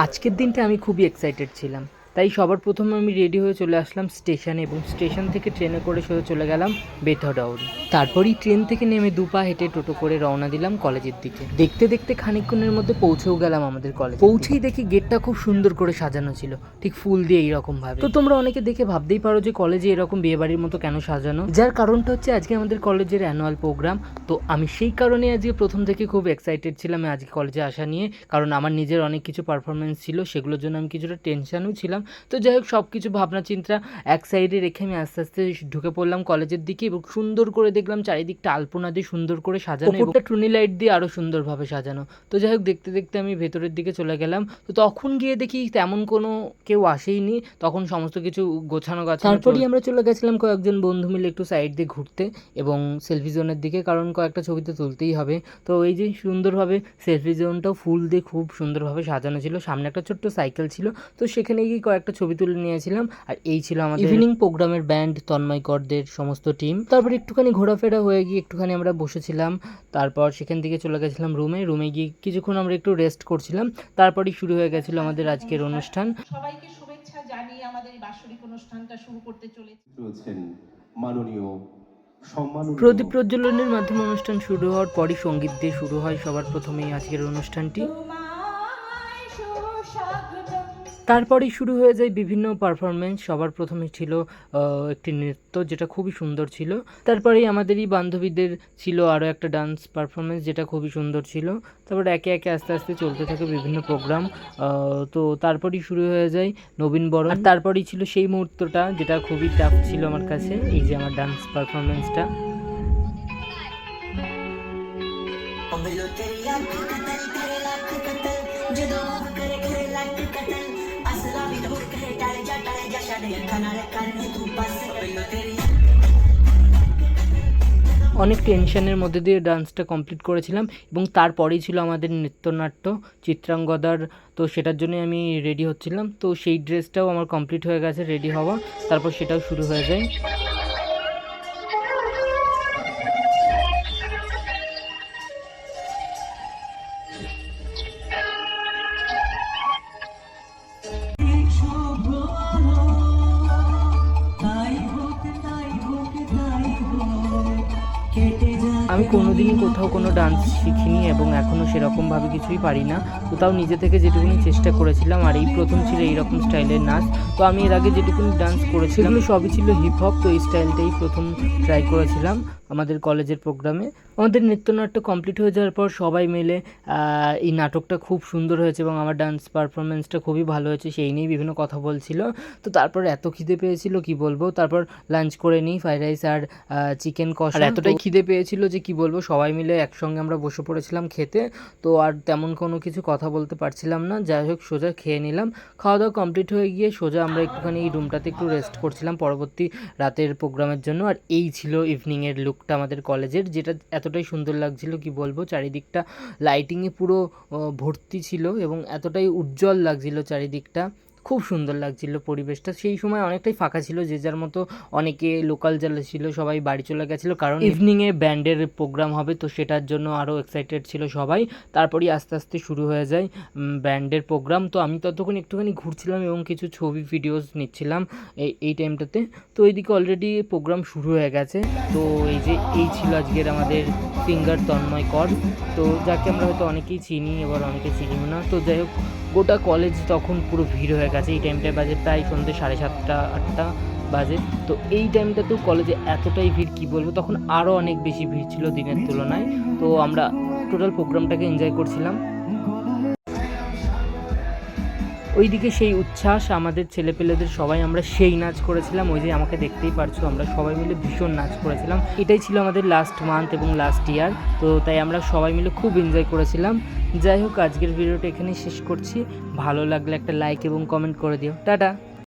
আজকের দিনটা আমি খুবই এক্সাইটেড ছিলাম, তাই সবার প্রথমে আমি রেডি হয়ে চলে আসলাম স্টেশনে এবং স্টেশন থেকে ট্রেনে করে সোজা চলে গেলাম বেথডাউরি। তারপরই ট্রেন থেকে নেমে দুপা হেঁটে টোটো করে রওনা দিলাম কলেজের দিকে। দেখতে দেখতে খানিকক্ষণের মধ্যে পৌঁছেও গেলাম আমাদের কলেজ। পৌঁছেই দেখি গেটটা খুব সুন্দর করে সাজানো ছিল, ঠিক ফুল দিয়ে এইরকম ভাবে। তো তোমরা অনেকে দেখে ভাবতেই পারো যে কলেজে এরকম বিয়েবাড়ির মতো কেন সাজানো, যার কারণটা হচ্ছে আজকে আমাদের কলেজের অ্যানুয়াল প্রোগ্রাম। তো আমি সেই কারণে আজকে প্রথম থেকে খুব এক্সাইটেড ছিলাম আজকে কলেজে আসা নিয়ে, কারণ আমার নিজের অনেক কিছু পারফরমেন্স ছিল, সেগুলোর জন্য আমি কিছুটা টেনশনও ছিলাম। তো যাই হোক, সব কিছু ভাবনা চিন্তা এক সাইডে রেখে আমি আস্তে আস্তে ঢুকে পড়লাম কলেজের দিকে এবং সুন্দর করে দেখলাম চারিদিকটা আলপনা দিয়ে সুন্দর করে সাজানো, উপরটা টুনি লাইট দিয়ে আরও সুন্দরভাবে সাজানো। তো যাই হোক, দেখতে দেখতে আমি ভেতরের দিকে চলে গেলাম। তো তখন গিয়ে দেখি তেমন কোনো কেউ আসেইনি, তখন সমস্ত কিছু গোছানো গাছানো। তারপরেই আমরা চলে গেছিলাম কয়েকজন বন্ধু মিলে একটু সাইড দিয়ে ঘুরতে এবং সেলফি জোনের দিকে, কারণ কয়েকটা ছবি তো তুলতেই হবে। তো এই যে সুন্দরভাবে সেলফি জোনটাও ফুল দিয়ে খুব সুন্দরভাবে সাজানো ছিল, সামনে একটা ছোট্ট সাইকেল ছিল, তো সেখানে গিয়ে কয়েকটা ছবি তুলে নিয়েছিলাম। আর এই ছিল আমাদের ইভিনিং প্রোগ্রামের ব্যান্ড তন্ময় করদের সমস্ত টিম। তারপর একটুখানি ঘোরাফেরা হয়ে গিয়ে একটুখানি আমরা বসেছিলাম, তারপর সেখান থেকে চলে গেছিলাম রুমে গিয়ে কিছুক্ষণ আমরা একটু রেস্ট করছিলাম। তারপরই শুরু হয়ে গেছিল আমাদের আজকের অনুষ্ঠান। সবাইকে শুভেচ্ছা জানিয়ে আমাদের এই বাৎসরিক অনুষ্ঠানটা শুরু করতে চলেছেন মাননীয় সম্মাননীয় প্রদীপ প্রজ্বলনের মাধ্যমে অনুষ্ঠান শুরু হওয়ার পরই সঙ্গীত দিয়ে শুরু হয় সবার প্রথমেই আজকের অনুষ্ঠানটি। তারপরেই শুরু হয়ে যায় বিভিন্ন পারফরমেন্স। সবার প্রথমে ছিল একটি নৃত্য, যেটা খুবই সুন্দর ছিল। তারপরেই আমাদেরই বান্ধবীদের ছিল আরও একটা ডান্স পারফরমেন্স, যেটা খুবই সুন্দর ছিল। তারপর একে একে আস্তে আস্তে চলতে থাকে বিভিন্ন প্রোগ্রাম। তো তারপরেই শুরু হয়ে যায় নবীনবরণ। আর তারপরেই ছিল সেই মুহূর্তটা যেটা খুবই টাফ ছিল আমার কাছে, এই যে আমার ডান্স পারফরমেন্সটা। অনেক টেনশনের মধ্যে দিয়ে ডান্সটা কমপ্লিট করেছিলাম এবং তারপরেই ছিল আমাদের নৃত্যনাট্য চিত্রাঙ্গদার। তো সেটার জন্যই আমি রেডি হচ্ছিলাম, তো সেই ড্রেসটাও আমার কমপ্লিট হয়ে গেছে রেডি হওয়া, তারপর সেটাও শুরু হয়ে যায়। আমি কোনোদিনই কোথাও কোনো ডান্স শিখিনি এবং এখনও সেরকমভাবে কিছুই পারি না, তো তাও নিজে থেকে যেটুকুনি চেষ্টা করেছিলাম। আর এই প্রথম ছিল এইরকম স্টাইলের নাচ। তো আমি এর আগে যেটুকুনি ডান্স করেছিলাম সবই ছিল হিপ হপ, তো এই স্টাইলটাই প্রথম ট্রাই করেছিলাম আমাদের কলেজের প্রোগ্রামে। আমাদের নৃত্যনাট্য কমপ্লিট হয়ে যাওয়ার পর সবাই মিলে এই নাটকটা খুব সুন্দর হয়েছে এবং আমার ডান্স পারফরমেন্সটা খুবই ভালো হয়েছে সেই নিয়েই বিভিন্ন কথা বলছিল। তো তারপর এত খিদে পেয়েছিল কি বলবো, তারপর লাঞ্চ করে নিই ফ্রাইড রাইস আর চিকেন কষা। আর এতটাই খিদে পেয়েছিল যে কি বলবো, সবাই মিলে একসঙ্গে আমরা বসে পড়েছিলাম খেতে। তো আর তেমন কোনো কিছু কথা বলতে পারছিলাম না, যাই হোক সোজা খেয়ে নিলাম। খাওয়া দাওয়া কমপ্লিট হয়ে গিয়ে সোজা আমরা একটুখানি এই রুমটাতে একটু রেস্ট করছিলাম পরবর্তী রাতের প্রোগ্রামের জন্য। আর এই ছিল ইভিনিংয়ের লুকটা আমাদের কলেজের, যেটা এতটাই সুন্দর লাগছিল কি বলবো। চারিদিকটা লাইটিংয়ে পুরো ভর্তি ছিল এবং এতটাই উজ্জ্বল লাগছিল চারিদিকটা, খুব সুন্দর লাগছিল পরিবেশটা। সেই সময় অনেকটাই ফাঁকা ছিল, যে যার মতো অনেকে লোকাল যারা ছিল সবাই বাড়ি চলে গেছিলো, কারণ ইভিনিংয়ে ব্যান্ডের প্রোগ্রাম হবে, তো সেটার জন্য আরও এক্সাইটেড ছিল সবাই। তারপরেই আস্তে আস্তে শুরু হয়ে যায় ব্যান্ডের প্রোগ্রাম। তো আমি ততক্ষণ একটুখানি ঘুরছিলাম এবং কিছু ছবি ভিডিওস নিচ্ছিলাম এই টাইমটাতে। তো এইদিকে অলরেডি প্রোগ্রাম শুরু হয়ে গেছে। তো এই ছিল আজকের আমাদের সিঙ্গার তন্ময় কর, তো যাকে আমরা হয়তো অনেকেই চিনি, এবার অনেকে চিনিও না। তো যাই হোক, গোটা কলেজ তখন পুরো ভিড় হয়ে গেছে। এই টাইমটায় বাজে প্রায় সন্ধ্যে 7:30-8টা বাজে। তো এই টাইমটাতেও কলেজে এতটাই ভিড় কি বলবো, তখন আরও অনেক বেশি ভিড় ছিল দিনের তুলনায়। তো আমরা টোটাল প্রোগ্রামটাকে এনজয় করছিলাম। ওইদিকে সেই উচ্ছ্বাস আমাদের ছেলেপেলেদের সবাই আমরা সেই নাচ করেছিলাম, ওই যে আমাকে দেখতেই পারছো, আমরা সবাই মিলে ভীষণ নাচ করেছিলাম। এটাই ছিল আমাদের লাস্ট মান্থ এবং লাস্ট ইয়ার, তো তাই আমরা সবাই মিলে খুব এনজয় করেছিলাম। যাই হোক, আজকের ভিডিওটা এখানেই শেষ করছি। ভালো লাগলে একটা লাইক এবং কমেন্ট করে দিও। টাটা।